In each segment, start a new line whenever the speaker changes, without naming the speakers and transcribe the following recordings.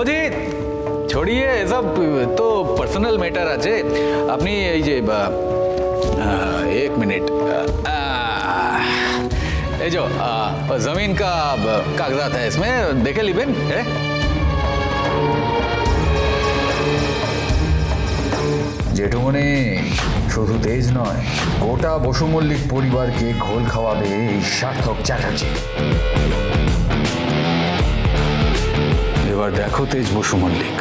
অজিত ছড়িয়ে এসব তো পার্সোনাল ম্যাটার আছে। আপনি এই যে 1 मिनट ये जो जमीन का कागजात है इसमें देखे लिबेन है।
जेठुमने शुधु तेज नय गोटा बसु मल्लिक परिवार के घोल खावाबे सार्थक চ্যাটার্জি।
এবার দেখো তেজ বসু মল্লিক,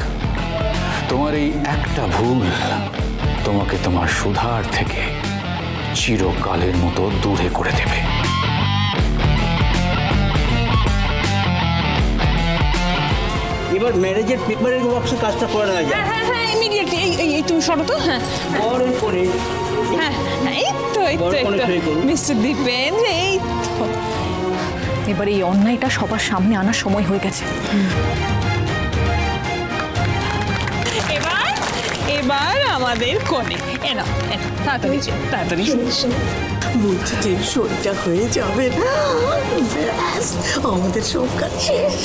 তোমার এই একটা ভুল তোমাকে তোমার সুধার থেকে চিরকালের মতো দূরে করে দেবে।
এবার ম্যারেজের পেপারের বক্সে কাজটা করে নেওয়া যায়।
হ্যাঁ হ্যাঁ ইমিডিয়েটলি এই তুমি সরো তো। হ্যাঁ
বড় করে
হ্যাঁ এই তো মিস্টার দীপেন, এই তো এবার এই অন্যায়টা সবার সামনে আনার সময় হয়ে গেছে। এবার আমাদের কোণে এনা তাড়াতাড়ি তাড়াতাড়ি
বলছি যে সইটা হয়ে যাবে না, আমাদের সব কাজ শেষ।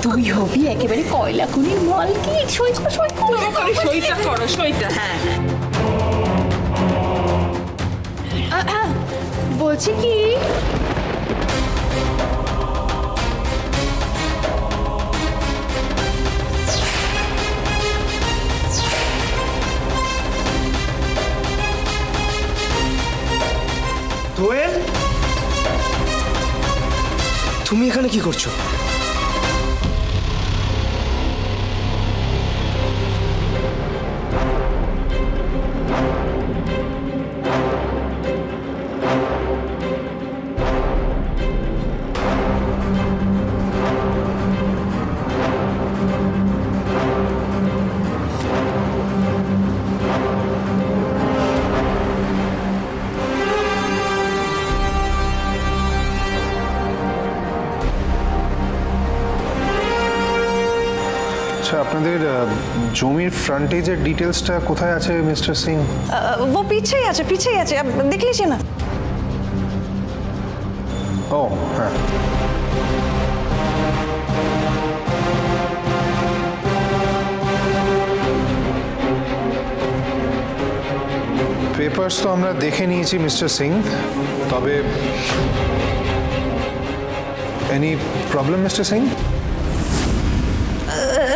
তুই হবি একেবারে কয়লা কুনির মালকি। সইটা করো সইটা। হ্যাঁ
বলছি কি
দোয়েল, তুমি এখানে কি করছো?
আপনাদের জমির ফ্রন্টেজের ডিটেলসটা কোথায় আছে মিস্টার সিং?
वो पीछे ही আছে आप देख लीजिए ना।
ও হ্যাঁ, পেপারস তো আমরা দেখে নিয়েছি মিস্টার সিং, তবে এনি প্রবলেম মিস্টার সিং?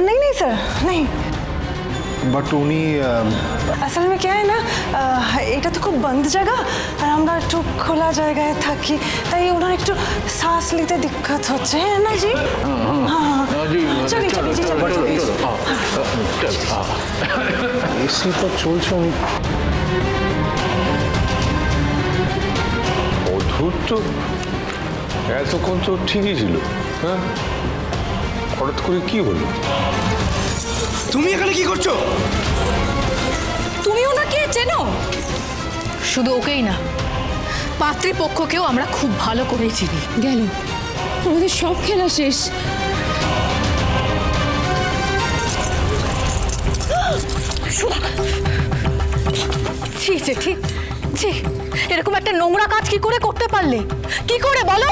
नहीं सर नहीं।
বাট উনি
असल में क्या है ना, এটা তো খুব বন্ধ জায়গা আর আমরা একটু খোলা জায়গায় থাকি, তাই ওনার একটু শ্বাস নিতে দিক্কত হচ্ছে। হ্যাঁ না জি? চলি
এসি তো চলছে।
অদ্ভুত তো, এতক্ষণ তো ঠিকই ছিল। হ্যাঁ, হঠাৎ করে কি হলো?
তুমি এখানে কি করছো?
তুমি ওনাকে চেনো? শুধু ওকেই না, পাত্রীপক্ষকেও আমরা খুব ভালো করেই চিনি। গেল আমাদের সব খেলা শেষ। এরকম একটা নোংরা কাজ কি করে করতে পারলে? কি করে বলো?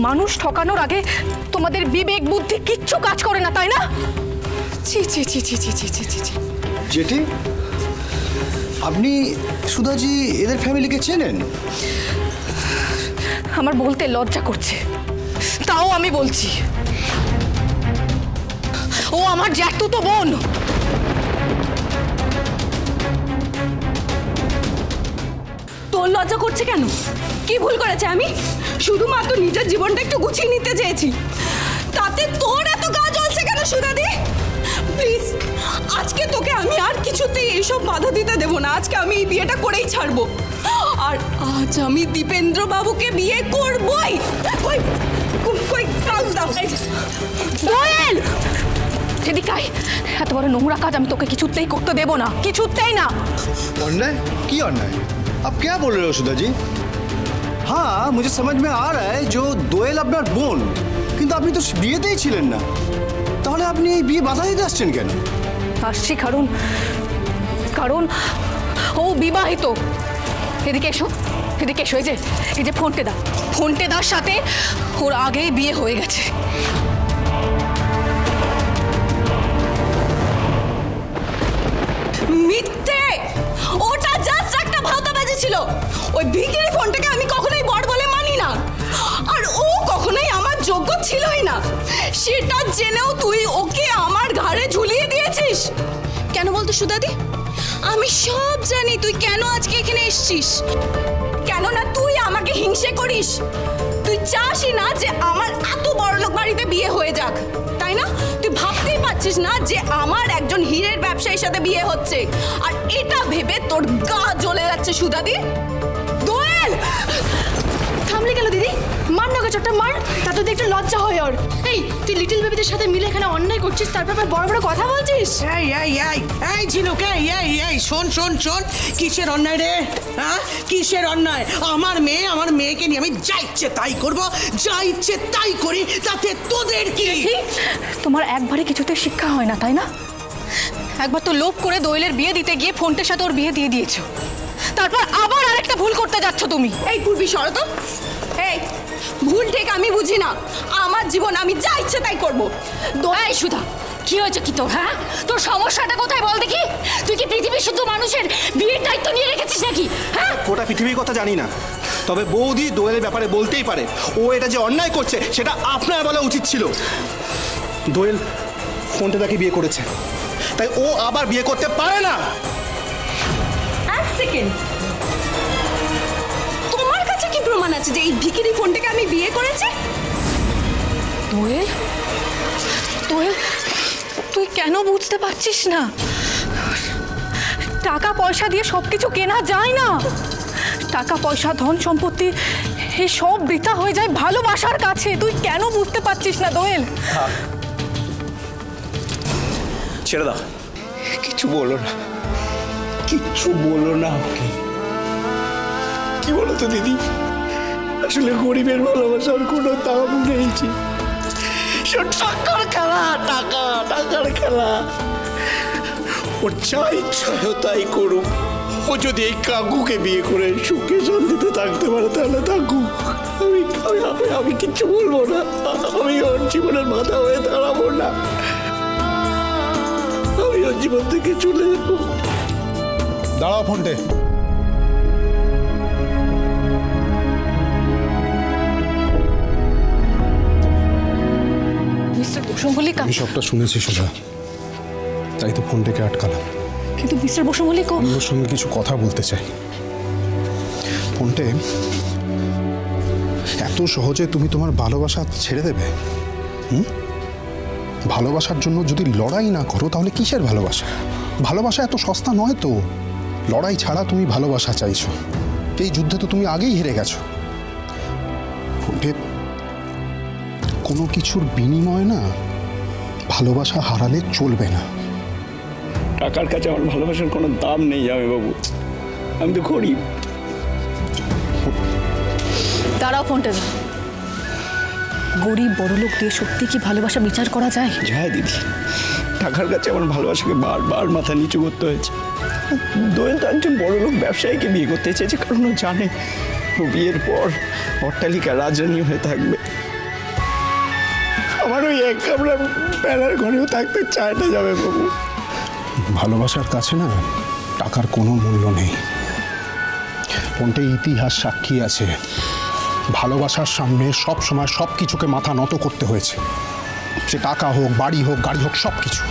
মানুষ ঠকানোর আগে তোমাদের বিবেক বুদ্ধি কিচ্ছু কাজ করে না, তাই না? ছি ছি ছি ছি ছি ছি ছি ছি।
জেঠি, আপনি সুধাজি এদের ফ্যামিলিকে চেনেন?
আমার বলতে লজ্জা করছে, তাও আমি বলছি, ও আমার জ্যাঠতুতো বোন।
তোর লজ্জা করছে কেন? কি ভুল করেছে আমি? শুধুমাত্র নিজের জীবনটা একটু গুছিয়ে নিতে চেয়েছি, তাতে তোর এত গা জ্বলছে কেন সুধাদি? প্লিজ, আজকে তোকে আমি আর কিছুতেই এইসব বাধা দিতে দেবো না। আজকে আমি এই বিয়েটা করেই ছাড়বো, আর আজ আমি দীপেন্দ্র বাবুকে বিয়ে করবই।
দোয়েল, এদিকে আয়। এত বড় নোংরা কাজ আমি তোকে কিছুতেই করতে দেবো না, কিছুতেই না।
अन्याय? की अन्याय? आप क्या बोल रहे हो सुधा जी? हाँ, मुझे समझ में आ रहा है जो দোয়েল আপনার বোন, কিন্তু আপনি তো বিয়েতেই ছিলেন না, তাহলে আপনি এই বিয়ে বাধা দিতে আসছেন কেন?
আসছি কারণ কারণ ও বিবাহিত। এদিকে এসো, এদিকে এসো। এই যে ফোনটেদার সাথে ওর আগেই বিয়ে হয়ে গেছে।
সেটা জেনেও তুই ওকে আমার ঘাড়ে ঝুলিয়ে দিয়েছিস। কেন বলতো সুদাদি? আমি সব জানি তুই কেন আজকে এখানে এসেছিস। কেননা তুই আমাকে হিংসে করিস। তুই চাসই না যে আমার এত বড়লোক বাড়িতে বিয়ে হয়ে যাক, তাই না? তুই ভাবতেই পারছিস না যে আমার একজন হীরের ব্যবসায়ীর সাথে বিয়ে হচ্ছে, আর এটা ভেবে তোর গা জ্বলে যাচ্ছে সুদাদি। দোয়েল,
থামলে গেল দিদি, মার না চোটটা মার, তাতে তো একটু লজ্জা হয় ওর। এই তুই লিটল বেবিদের সাথে মিলে এখানে অন্যায় করছিস, তারপর বড় বড় কথা বলছিস।
এই এই এই এই ঝিনুক, এই এই এই শোন শোন শোন, কিসের অন্যায় রে? হ্যাঁ, কিসের অন্যায়? আমার মেয়েকে নিয়ে আমি যা ইচ্ছে তাই করব, যা ইচ্ছে তাই করি, তাতে তোদের কি?
তোমার একবারে কিছুতে শিক্ষা হয় না, তাই না? একবার তো লোভ করে দোয়েলের বিয়ে দিতে গিয়ে ফোনটার সাথে ওর বিয়ে দিয়ে দিয়েছো, তারপর আবার আরেকটা ভুল করতে যাচ্ছ তুমি।
এই পূর্বী শরত, এই ভুল ঠিক আমি বুঝি না, আমার জীবন আমি যা ইচ্ছে তাই করবো।
দোয়াই সুধা, কি হয়েছে কি তোর? হ্যাঁ, তোর সমস্যাটা কোথায় বল দেখি? তুই কি পৃথিবীর শুধু মানুষের বিয়ের দায়িত্ব নিয়ে রেখেছিস নাকি? হ্যাঁ,
গোটা পৃথিবীর কথা জানি না, তবে বৌদি দোয়েলের ব্যাপারে বলতেই পারে। ও এটা যে অন্যায় করছে সেটা আপনার বলা উচিত ছিল। দোয়েল ফোনটা তাকে বিয়ে করেছে, তাই ও আবার বিয়ে করতে পারে না।
এক সেকেন্ড, তোমার কাছে কি প্রমাণ আছে যে এই ভিখিরি ফোনটাকে আমি বিয়ে করেছি?
দোয়েল, দোয়েল, তুই কেন বুঝতে পারছিস না? টাকা পয়সা দিয়ে সবকিছু কেনা যায় না। টাকা পয়সা, ধন সম্পত্তি, এই সব বৃথা হয়ে যায় ভালোবাসার কাছে। তুই কেন বুঝতে পারছিস না দোয়েল?
ছেড়ে দাও, কিছু বলো না, কিচ্ছু বলো না। ওকে কি বলো তো দিদি, আসলে গরিবের ভালোবাসার কোনো দাম নেই। টাকার খেলা, টাকার খেলা। ওর যা ইচ্ছা তাই করুক। ও যদি এই কাকুকে বিয়ে করে সুখে শান্তিতে থাকতে পারে তাহলে থাকুক। আমি কিচ্ছু বলবো না। আমি ওর জীবনের মাথা হয়ে দাঁড়াবো না। আমি ওর জীবন থেকে চলে যাবো।
দাঁড়াও ফোনটে।
মিস্টার বসু মল্লিক,
আমি সবটা শুনেছি সুধা, তাই তো ফোনটাকে আটকালাম।
কিন্তু মিস্টার বসু মল্লিক,
আমি ওর সঙ্গে কিছু কথা বলতে চাই। ফোনটে, এত সহজে তুমি তোমার ভালোবাসা ছেড়ে দেবে? ভালোবাসার জন্য যদি লড়াই না করো তাহলে কিসের ভালোবাসা? ভালোবাসা এত সস্তা নয় তো। লড়াই ছাড়া তুমি ভালোবাসা চাইছো, এই যুদ্ধে তো তুমি আগেই হেরে গেছো। ফোনটে, কোনো কিছুর বিনিময়ে না ভালোবাসা হারালে চলবে না।
টাকার কাছে আমার ভালোবাসার কোনো দাম নেই জামাই বাবু, আমি তো গরিব।
দাঁড়াও ফোনটা, গরিব বড়লোক দিয়ে সত্যি কি ভালোবাসা বিচার করা যায়?
যায় দিদি, টাকার কাছে আমার ভালোবাসাকে বারবার মাথা নিচু করতে হয়েছে। দোয়েল তো একজন বড়লোক ব্যবসায়ীকে বিয়ে করতে চেয়েছে, কারণ ও জানে ও বিয়ের পর অট্টালিকা রাজরানী হয়ে থাকবে। আমার ওই এক কামরা বেলার ঘরেও থাকতে চায় না যাবে বাবু।
ভালোবাসার কাছে না টাকার কোনো মূল্য নেই। কোনটা ইতিহাস সাক্ষী আছে, ভালোবাসার সামনে সব সময় সব কিছুকে মাথা নত করতে হয়েছে। সে টাকা হোক, বাড়ি হোক, গাড়ি হোক, সব কিছু।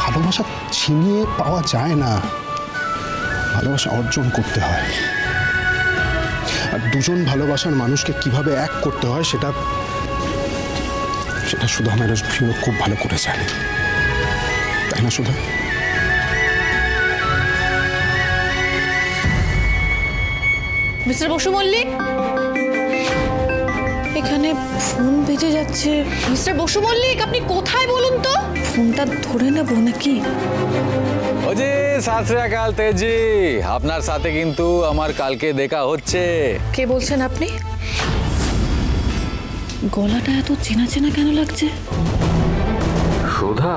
ভালোবাসা ছিনিয়ে পাওয়া যায় না, ভালোবাসা অর্জন করতে হয়। আর দুজন ভালোবাসার মানুষকে কিভাবে এক করতে হয় সেটা শুধু আমার খুব ভালো করে জানে, তাই না সুধা?
মিস্টার বসু মল্লিক, এখানে ফোন বেজে যাচ্ছে। মিস্টার বসু মল্লিক, আপনি কোথায় বলুন তো? ফোনটা ধরে নেব নাকি?
ও জি, সত শ্রী আকাল তেজি, আপনার সাথে কিন্তু আমার কালকে দেখা হচ্ছে।
কে বলছেন আপনি? গলাটা এত চেনা চেনা কেন লাগছে?
সুধা।